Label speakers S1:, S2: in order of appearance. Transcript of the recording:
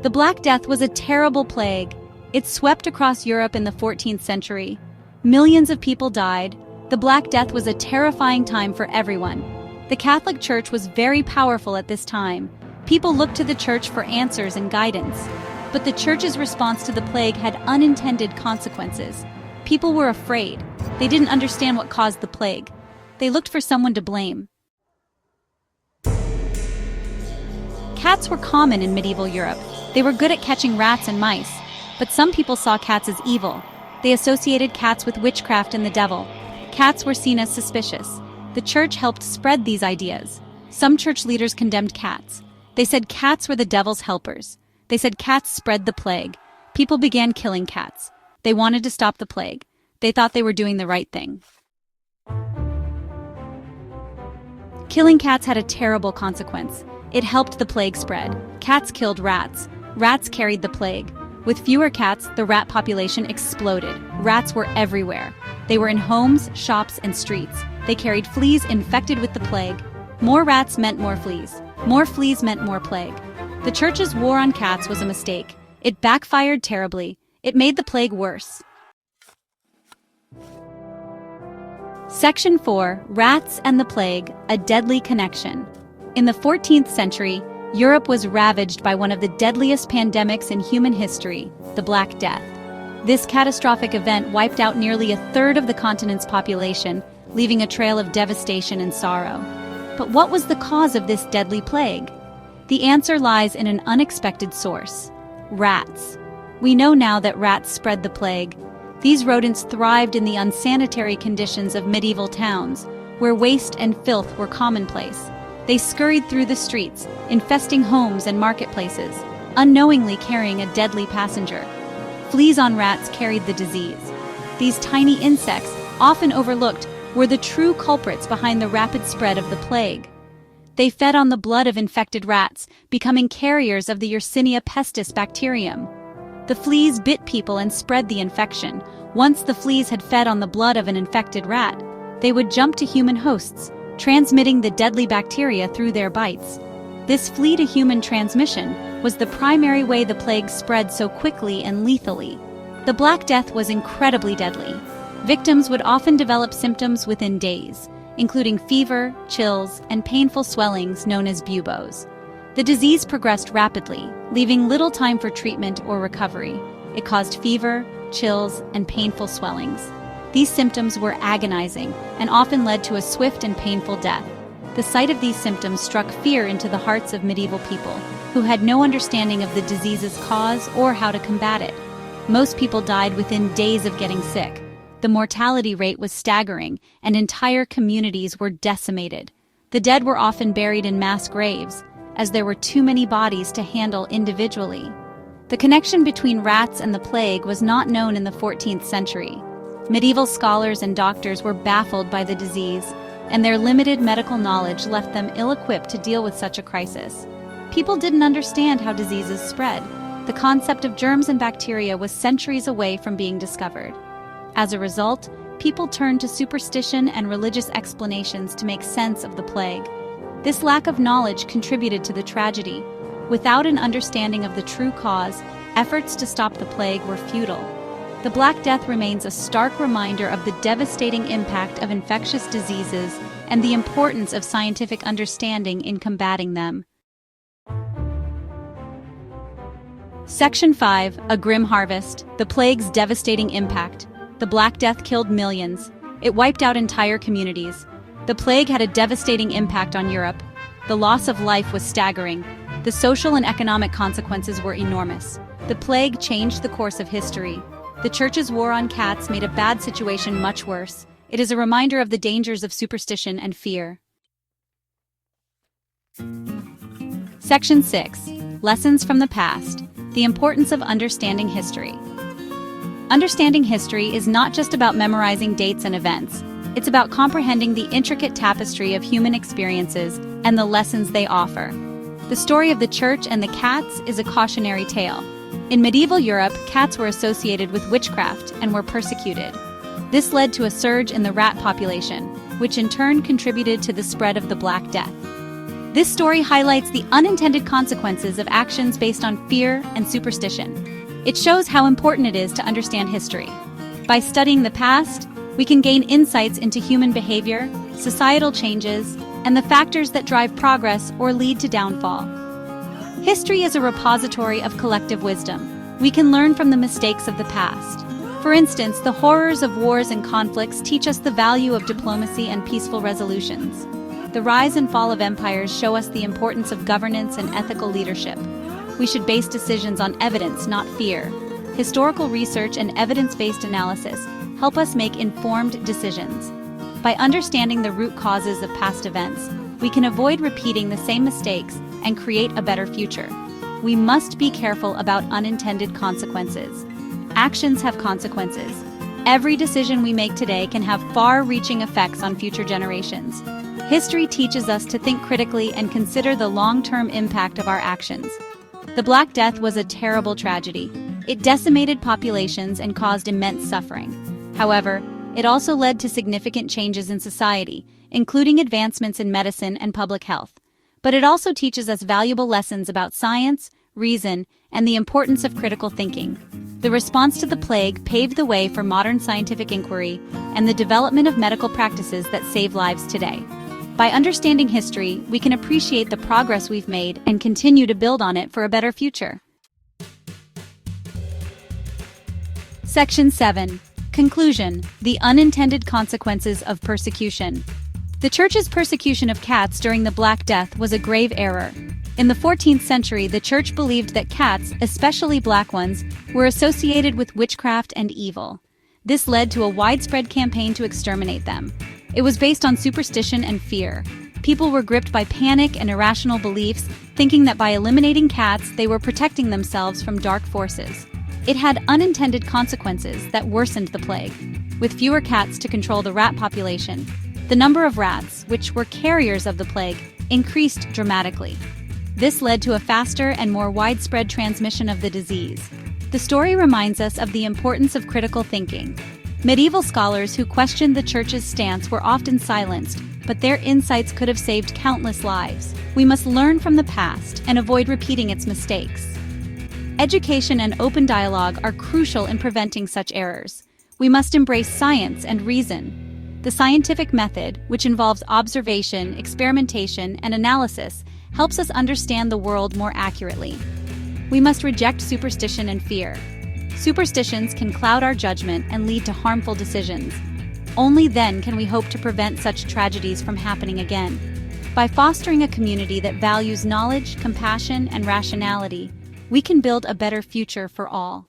S1: The Black Death was a terrible plague. It swept across Europe in the 14th century. Millions of people died. The Black Death was a terrifying time for everyone. The Catholic Church was very powerful at this time. People looked to the Church for answers and guidance. But the Church's response to the plague had unintended consequences. People were afraid. They didn't understand what caused the plague. They looked for someone to blame. Cats were common in medieval Europe. They were good at catching rats and mice. But some people saw cats as evil. They associated cats with witchcraft and the devil. Cats were seen as suspicious. The Church helped spread these ideas. Some church leaders condemned cats. They said cats were the devil's helpers. They said cats spread the plague. People began killing cats. They wanted to stop the plague. They thought they were doing the right thing. Killing cats had a terrible consequence. It helped the plague spread. Cats killed rats. Rats carried the plague. With fewer cats, the rat population exploded. Rats were everywhere. They were in homes, shops, and streets. They carried fleas infected with the plague. More rats meant more fleas. More fleas meant more plague. The Church's war on cats was a mistake. It backfired terribly. It made the plague worse. Section 4. Rats and the Plague, a Deadly Connection. In the 14th century, Europe was ravaged by one of the deadliest pandemics in human history, the Black Death. This catastrophic event wiped out nearly a third of the continent's population, leaving a trail of devastation and sorrow. But what was the cause of this deadly plague? The answer lies in an unexpected source: rats. We know now that rats spread the plague. These rodents thrived in the unsanitary conditions of medieval towns, where waste and filth were commonplace. They scurried through the streets, infesting homes and marketplaces, unknowingly carrying a deadly passenger. Fleas on rats carried the disease. These tiny insects, often overlooked, were the true culprits behind the rapid spread of the plague. They fed on the blood of infected rats, becoming carriers of the Yersinia pestis bacterium. The fleas bit people and spread the infection. Once the fleas had fed on the blood of an infected rat, they would jump to human hosts, transmitting the deadly bacteria through their bites. This flea-to-human transmission was the primary way the plague spread so quickly and lethally. The Black Death was incredibly deadly. Victims would often develop symptoms within days, including fever, chills, and painful swellings known as buboes. The disease progressed rapidly, leaving little time for treatment or recovery. It caused fever, chills, and painful swellings. These symptoms were agonizing and often led to a swift and painful death. The sight of these symptoms struck fear into the hearts of medieval people, who had no understanding of the disease's cause or how to combat it. Most people died within days of getting sick. The mortality rate was staggering, and entire communities were decimated. The dead were often buried in mass graves, as there were too many bodies to handle individually. The connection between rats and the plague was not known in the 14th century. Medieval scholars and doctors were baffled by the disease, and their limited medical knowledge left them ill-equipped to deal with such a crisis. People didn't understand how diseases spread. The concept of germs and bacteria was centuries away from being discovered. As a result, people turned to superstition and religious explanations to make sense of the plague. This lack of knowledge contributed to the tragedy. Without an understanding of the true cause, efforts to stop the plague were futile. The Black Death remains a stark reminder of the devastating impact of infectious diseases and the importance of scientific understanding in combating them. Section 5. A Grim Harvest. The plague's devastating impact. The Black Death killed millions. It wiped out entire communities. The plague had a devastating impact on Europe. The loss of life was staggering. The social and economic consequences were enormous. The plague changed the course of history. The Church's war on cats made a bad situation much worse. It is a reminder of the dangers of superstition and fear. Section 6. Lessons from the Past. The importance of understanding history. Understanding history is not just about memorizing dates and events. It's about comprehending the intricate tapestry of human experiences and the lessons they offer. The story of the Church and the cats is a cautionary tale. In medieval Europe, cats were associated with witchcraft and were persecuted. This led to a surge in the rat population, which in turn contributed to the spread of the Black Death. This story highlights the unintended consequences of actions based on fear and superstition. It shows how important it is to understand history. By studying the past, we can gain insights into human behavior, societal changes, and the factors that drive progress or lead to downfall. History is a repository of collective wisdom. We can learn from the mistakes of the past. For instance, the horrors of wars and conflicts teach us the value of diplomacy and peaceful resolutions. The rise and fall of empires show us the importance of governance and ethical leadership. We should base decisions on evidence, not fear. Historical research and evidence-based analysis help us make informed decisions. By understanding the root causes of past events, we can avoid repeating the same mistakes and create a better future. We must be careful about unintended consequences. Actions have consequences. Every decision we make today can have far-reaching effects on future generations. History teaches us to think critically and consider the long-term impact of our actions. The Black Death was a terrible tragedy. It decimated populations and caused immense suffering. However, it also led to significant changes in society, including advancements in medicine and public health. But it also teaches us valuable lessons about science, reason, and the importance of critical thinking. The response to the plague paved the way for modern scientific inquiry and the development of medical practices that save lives today. By understanding history, we can appreciate the progress we've made and continue to build on it for a better future. Section 7. Conclusion: the unintended consequences of persecution. The Church's persecution of cats during the Black Death was a grave error. In the 14th century, the Church believed that cats, especially black ones, were associated with witchcraft and evil. This led to a widespread campaign to exterminate them. It was based on superstition and fear. People were gripped by panic and irrational beliefs, thinking that by eliminating cats, they were protecting themselves from dark forces. It had unintended consequences that worsened the plague. With fewer cats to control the rat population, the number of rats, which were carriers of the plague, increased dramatically. This led to a faster and more widespread transmission of the disease. The story reminds us of the importance of critical thinking. Medieval scholars who questioned the Church's stance were often silenced, but their insights could have saved countless lives. We must learn from the past and avoid repeating its mistakes. Education and open dialogue are crucial in preventing such errors. We must embrace science and reason. The scientific method, which involves observation, experimentation, and analysis, helps us understand the world more accurately. We must reject superstition and fear. Superstitions can cloud our judgment and lead to harmful decisions. Only then can we hope to prevent such tragedies from happening again. By fostering a community that values knowledge, compassion, and rationality, we can build a better future for all.